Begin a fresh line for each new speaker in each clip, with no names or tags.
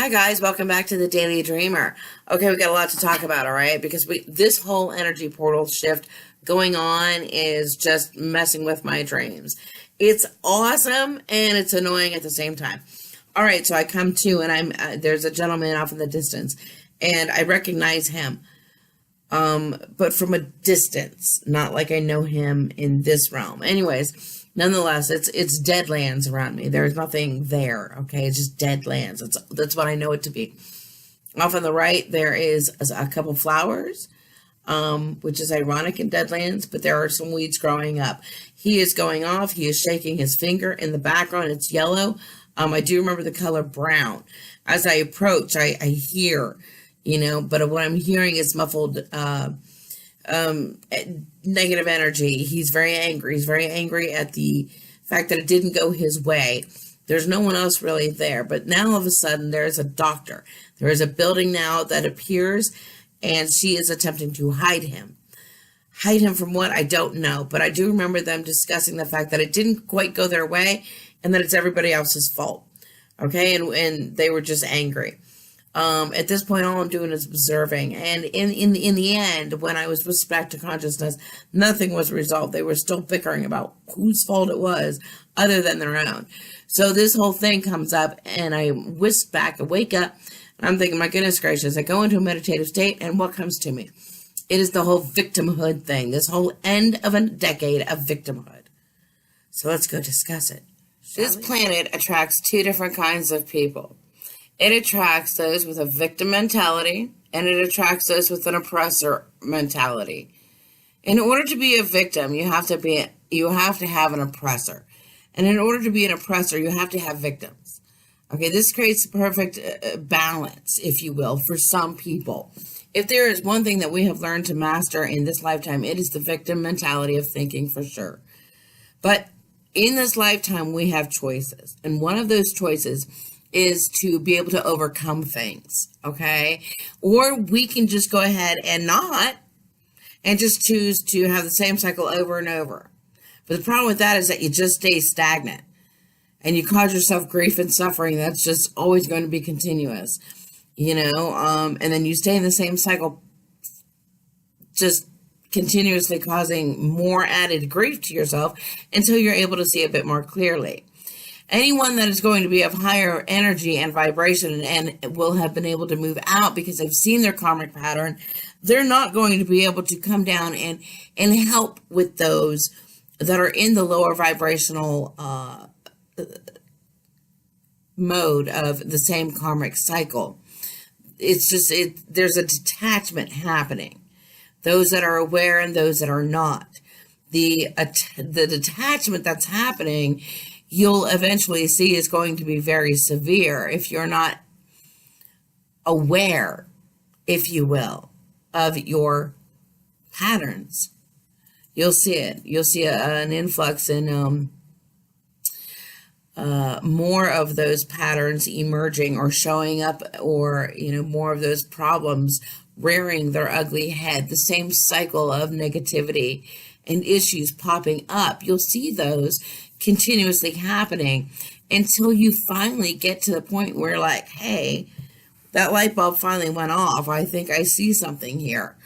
Hi guys, welcome back to the Daily Dreamer. Okay, we got a lot to talk about, all right? Because this whole energy portal shift going on is just messing with my dreams. It's awesome and it's annoying at the same time. All right, so I come to and there's a gentleman off in the distance and I recognize him. But from a distance, not like I know him in this realm. Anyways, nonetheless, it's dead lands around me. There's nothing there, okay? It's just dead lands. That's what I know it to be. Off on the right, there is a couple flowers, which is ironic in dead lands, but there are some weeds growing up. He is going off. He is shaking his finger. In the background, it's yellow. I do remember the color brown. As I approach, I hear, but what I'm hearing is muffled negative energy. He's very angry. He's very angry at the fact that it didn't go his way. There's no one else really there. But now all of a sudden there's a doctor. There is a building now that appears and she is attempting to hide him. Hide him from what? I don't know. But I do remember them discussing the fact that it didn't quite go their way and that it's everybody else's fault. Okay. And they were just angry. At this point, all I'm doing is observing. And in the end, when I was whisked back to consciousness, nothing was resolved. They were still bickering about whose fault it was other than their own. So this whole thing comes up and I whisk back, I wake up, and I'm thinking, my goodness gracious, I go into a meditative state and what comes to me? It is the whole victimhood thing, this whole end of a decade of victimhood. So let's go discuss it. This planet attracts two different kinds of people. It attracts those with a victim mentality, and it attracts those with an oppressor mentality. In order to be a victim, you have to have an oppressor. And in order to be an oppressor, you have to have victims. Okay, this creates a perfect balance, if you will, for some people. If there is one thing that we have learned to master in this lifetime, it is the victim mentality of thinking for sure. But in this lifetime, we have choices. And one of those choices is to be able to overcome things, okay? Or we can just go ahead and not, and just choose to have the same cycle over and over. But the problem with that is that you just stay stagnant, and you cause yourself grief and suffering that's just always going to be continuous, and then you stay in the same cycle, just continuously causing more added grief to yourself until you're able to see a bit more clearly. Anyone that is going to be of higher energy and vibration and will have been able to move out because they've seen their karmic pattern, they're not going to be able to come down and help with those that are in the lower vibrational mode of the same karmic cycle. It's just, there's a detachment happening. Those that are aware and those that are not. The detachment that's happening, you'll eventually see is going to be very severe if you're not aware, if you will, of your patterns. You'll see it. You'll see an influx in more of those patterns emerging or showing up, or more of those problems rearing their ugly head. The same cycle of negativity and issues popping up. You'll see those continuously happening until you finally get to the point where, like, hey, that light bulb finally went off. I think I see something here,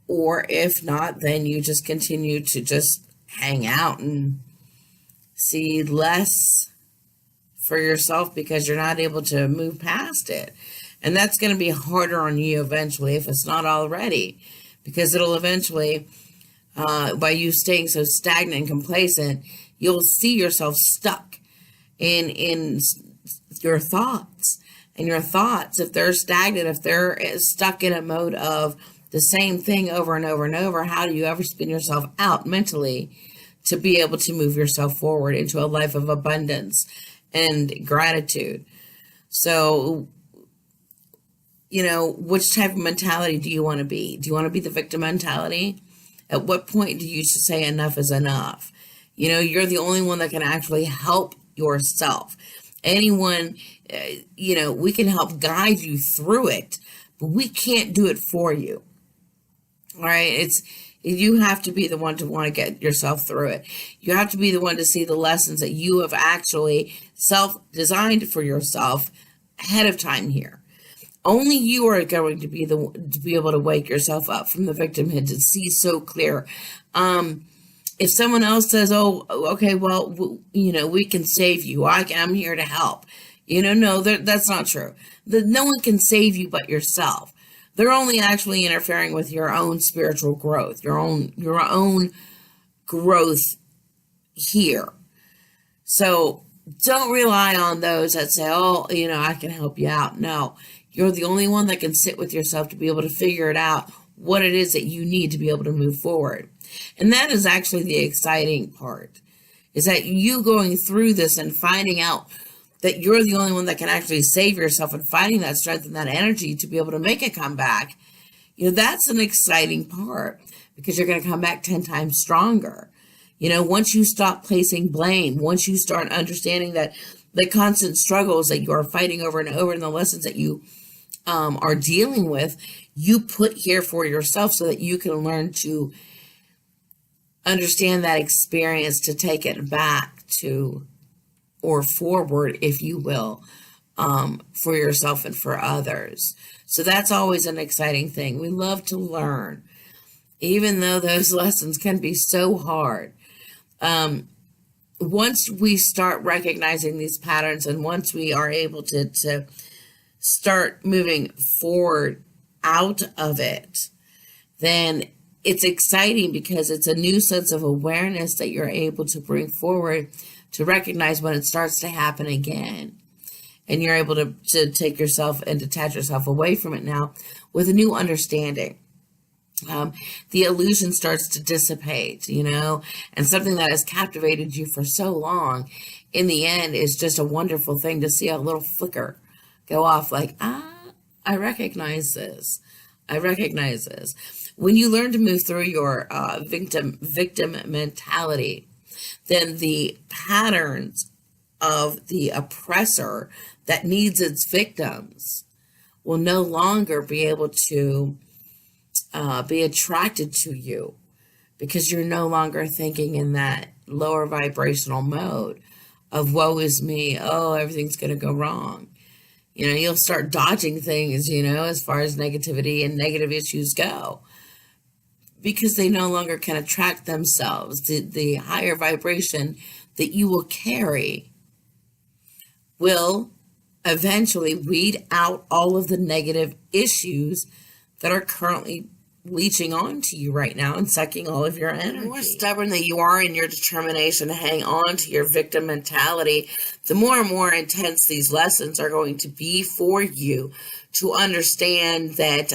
or if not, then you just continue to just hang out and see less for yourself because you're not able to move past it. And that's going to be harder on you eventually, if it's not already, because it'll eventually, by you staying so stagnant and complacent, you'll see yourself stuck in your thoughts. And your thoughts, if they're stagnant, if they're stuck in a mode of the same thing over and over and over, how do you ever spin yourself out mentally to be able to move yourself forward into a life of abundance and gratitude? So, which type of mentality do you want to be? Do you want to be the victim mentality? At what point do you say enough is enough? You're the only one that can actually help yourself. Anyone, we can help guide you through it, but we can't do it for you. All right. You have to be the one to want to get yourself through it. You have to be the one to see the lessons that you have actually self-designed for yourself ahead of time here. Only you are going to be able to wake yourself up from the victimhood to see so clear. If someone else says, "Oh, okay, well, we can save you. I'm here to help," no, that's not true. No one can save you but yourself. They're only actually interfering with your own spiritual growth, your own growth here. So don't rely on those that say, "Oh, I can help you out." No. You're the only one that can sit with yourself to be able to figure it out, what it is that you need to be able to move forward. And that is actually the exciting part, is that you going through this and finding out that you're the only one that can actually save yourself and finding that strength and that energy to be able to make a comeback. That's an exciting part, because you're going to come back 10 times stronger. Once you stop placing blame, once you start understanding that the constant struggles that you are fighting over and over and the lessons that you are dealing with, you put here for yourself so that you can learn to understand that experience, to take it back to, or forward, if you will, for yourself and for others. So that's always an exciting thing. We love to learn, even though those lessons can be so hard. Once we start recognizing these patterns, and once we are able to start moving forward out of it, then it's exciting, because it's a new sense of awareness that you're able to bring forward to recognize when it starts to happen again. And you're able to take yourself and detach yourself away from it now with a new understanding. The illusion starts to dissipate, and something that has captivated you for so long, in the end, is just a wonderful thing to see a little flicker go off, like, I recognize this. I recognize this. When you learn to move through your victim mentality, then the patterns of the oppressor that needs its victims will no longer be able to be attracted to you, because you're no longer thinking in that lower vibrational mode of woe is me, oh, everything's going to go wrong. You'll start dodging things, as far as negativity and negative issues go, because they no longer can attract themselves. The higher vibration that you will carry will eventually weed out all of the negative issues that are currently leeching on to you right now and sucking all of your energy. The more stubborn that you are in your determination to hang on to your victim mentality, the more and more intense these lessons are going to be for you to understand that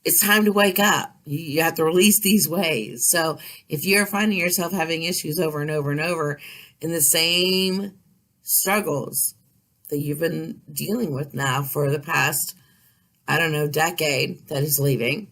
it's time to wake up. You have to release these ways. So if you're finding yourself having issues over and over and over in the same struggles that you've been dealing with now for the past, decade that is leaving,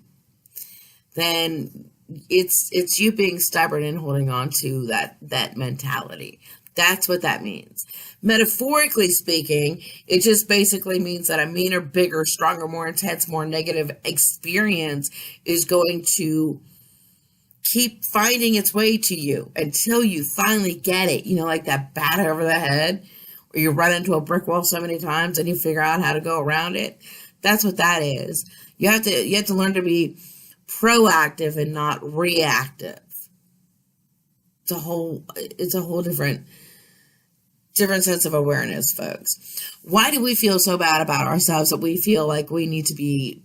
then it's you being stubborn and holding on to that mentality. That's what that means. Metaphorically speaking, it just basically means that a meaner, bigger, stronger, more intense, more negative experience is going to keep finding its way to you until you finally get it. Like that bat over the head, where you run into a brick wall so many times and you figure out how to go around it. That's what that is. You have to learn to be proactive and not reactive. It's a whole different sense of awareness, folks. Why do we feel so bad about ourselves that we feel like we need to be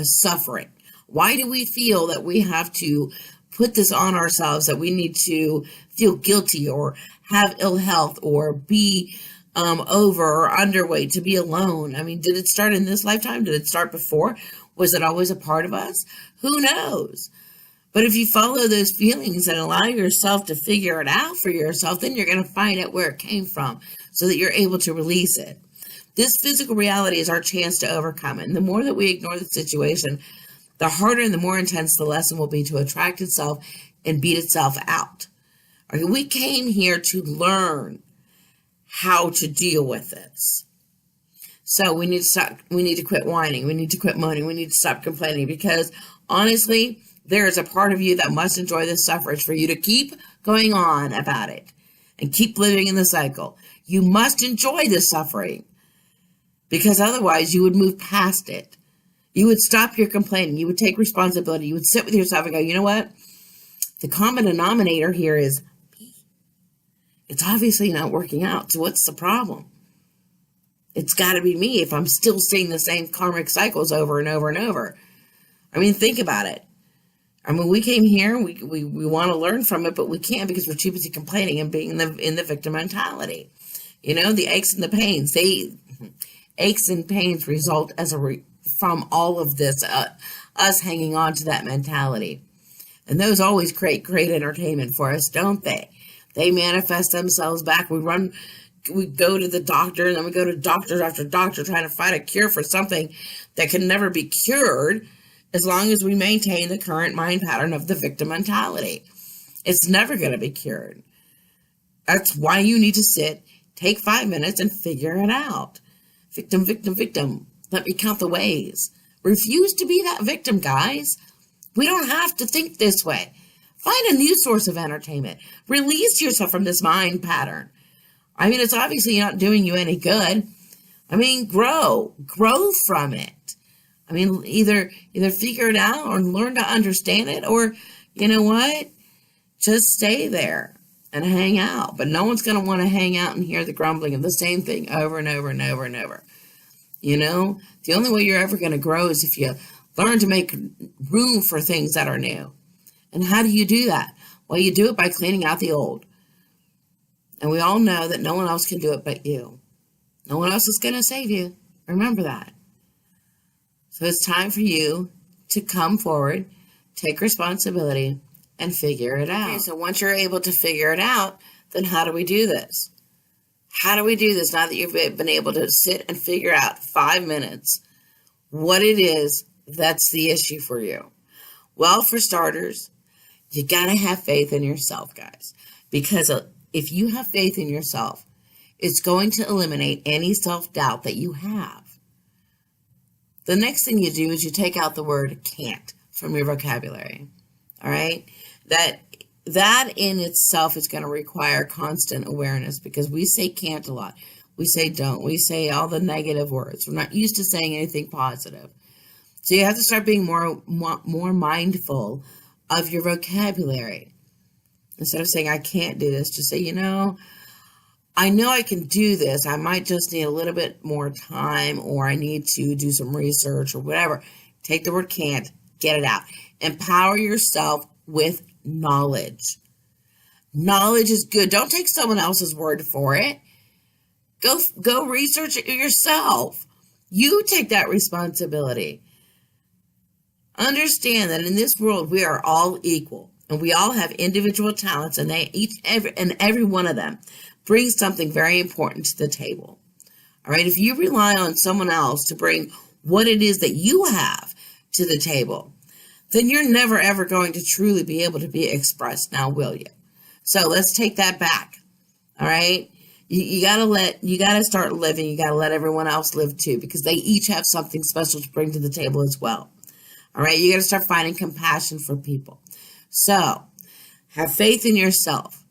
suffering? Why do we feel that we have to put this on ourselves, that we need to feel guilty or have ill health or be over or underweight, to be alone? Did it start in this lifetime? Did it start before? Was it always a part of us? Who knows? But if you follow those feelings and allow yourself to figure it out for yourself, then you're going to find out where it came from so that you're able to release it. This physical reality is our chance to overcome it. And the more that we ignore the situation, the harder and the more intense the lesson will be to attract itself and beat itself out. Okay, we came here to learn how to deal with this. So we need to stop. We need to quit whining. We need to quit moaning. We need to stop complaining, because honestly, there is a part of you that must enjoy this suffrage for you to keep going on about it and keep living in the cycle. You must enjoy this suffering, because otherwise you would move past it. You would stop your complaining. You would take responsibility. You would sit with yourself and go, you know what? The common denominator here is me. It's obviously not working out. So what's the problem? It's got to be me if I'm still seeing the same karmic cycles over and over and over. I mean, think about it. I mean, we came here, we want to learn from it, but we can't because we're too busy complaining and being in the victim mentality. You know, the aches and the pains, aches and pains result from all of this, us hanging on to that mentality. And those always create great entertainment for us, don't they? They manifest themselves back. We go to the doctor, and then we go to doctor after doctor trying to find a cure for something that can never be cured as long as we maintain the current mind pattern of the victim mentality. It's never going to be cured. That's why you need to sit, take 5 minutes, and figure it out. Victim, victim, victim. Let me count the ways. Refuse to be that victim, guys. We don't have to think this way. Find a new source of entertainment. Release yourself from this mind pattern. I mean, it's obviously not doing you any good. I mean, grow from it. I mean, either figure it out or learn to understand it, or, you know what? Just stay there and hang out. But no one's going to want to hang out and hear the grumbling of the same thing over and over and over and over. You know, the only way you're ever going to grow is if you learn to make room for things that are new. And how do you do that? Well, you do it by cleaning out the old. And we all know that no one else can do it but you. No one else is going to save you. Remember that. So it's time for you to come forward, take responsibility, and figure it out. Okay, so once you're able to figure it out, then how do we do this? How do we do this now that you've been able to sit and figure out 5 minutes what it is that's the issue for you? Well, for starters, you got to have faith in yourself, guys. Because if you have faith in yourself, it's going to eliminate any self-doubt that you have. The next thing you do is you take out the word can't from your vocabulary. All right? That in itself is going to require constant awareness, because we say can't a lot. We say don't. We say all the negative words. We're not used to saying anything positive. So you have to start being more mindful of your vocabulary. Instead of saying, I can't do this, just say, I know I can do this. I might just need a little bit more time, or I need to do some research or whatever. Take the word can't, get it out. Empower yourself with knowledge. Knowledge is good. Don't take someone else's word for it. Go research it yourself. You take that responsibility. Understand that in this world, we are all equal, and we all have individual talents, and every one of them brings something very important to the table. All right. If you rely on someone else to bring what it is that you have to the table, then you're never, ever going to truly be able to be expressed, now will you? So let's take that back. All right. You gotta start living. You gotta let everyone else live too, because they each have something special to bring to the table as well. All right. You gotta start finding compassion for people. So have faith in yourself.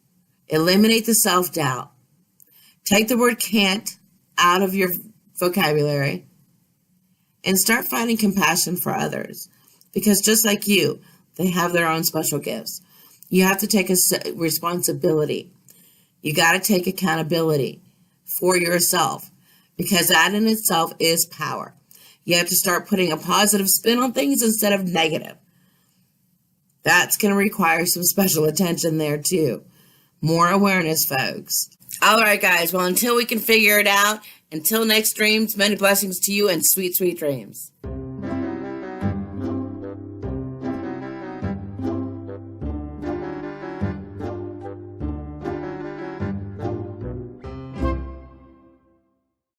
Eliminate the self-doubt. Take the word can't out of your vocabulary and start finding compassion for others. Because just like you, they have their own special gifts. You have to take a responsibility. You got to take accountability for yourself, because that in itself is power. You have to start putting a positive spin on things instead of negative. That's going to require some special attention there too. More awareness, folks. All right, guys. Well, until we can figure it out, until next dreams, many blessings to you and sweet, sweet dreams.